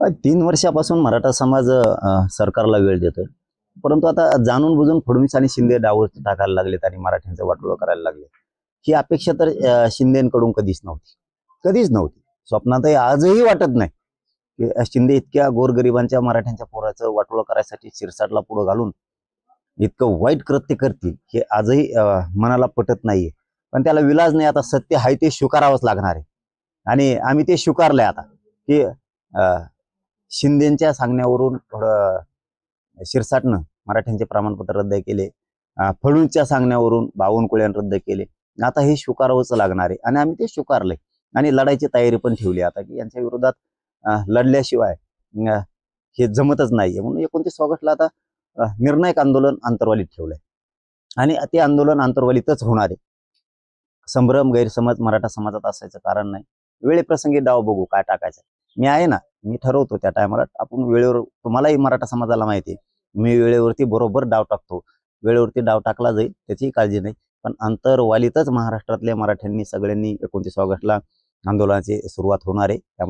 3 वर्षापासून मराठा समाज सरकारला वेळ देतोय. परंतु आता जाणून बुजून फडणवीस आणि शिंदे डावं टाकायला लागलेत आणि मराठ्यांचं वाटोळं करायला लागले. ही अपेक्षा तर शिंदेकडून कधीच नव्हती. कधीच नव्हती. स्वप्नातही आजही वाटत नाही की शिंदे इतक्या गोरगरिबांच्या मराठ्यांच्या पोराचं वाटोळं करायसाठी शिरसाटला पुढे घालून इतकं वाईट कृत्य करतील हे आजही मनाला पटत नाहीये. पण त्याला विलाज नाही. आता सत्य आहे ते स्वीकारावंच लागणार आहे आणि आम्ही ते स्वीकारलंय आता की शिंदेच्या सांगण्यावरून थोडं शिरसाटनं मराठ्यांचे प्रमाणपत्र रद्द केले. फडणवीसच्या सांगण्यावरून बावनकुळ्यानं रद्द केले. आता हे स्वीकारावंच लागणार आहे आणि आम्ही ते स्वीकारलंय आणि लढायची तयारी पण ठेवली आता की यांच्या विरोधात लढल्याशिवाय हे जमतच नाहीये. म्हणून 29 ऑगस्टला आता निर्णायक आंदोलन आंतरवालीत ठेवलंय आणि ते आंदोलन आंतरवालीतच होणार आहे. संभ्रम गैरसमज मराठा समाजात असायचं कारण नाही. वेळेप्रसंगी डाव बघू काय टाकायचं. मी आहे ना, मी ठरवतो त्या टायमाला आपण वेळेवर. तुम्हालाही मराठा समाजाला माहिती आहे मी वेळेवरती बरोबर डाव टाकतो. वेळेवरती डाव टाकला जाईल त्याची काळजी नाही. पण आंतरवालीतच महाराष्ट्रातल्या मराठ्यांनी सगळ्यांनी 29 ऑगस्टला आंदोलनाची सुरुवात होणार आहे. त्यामुळे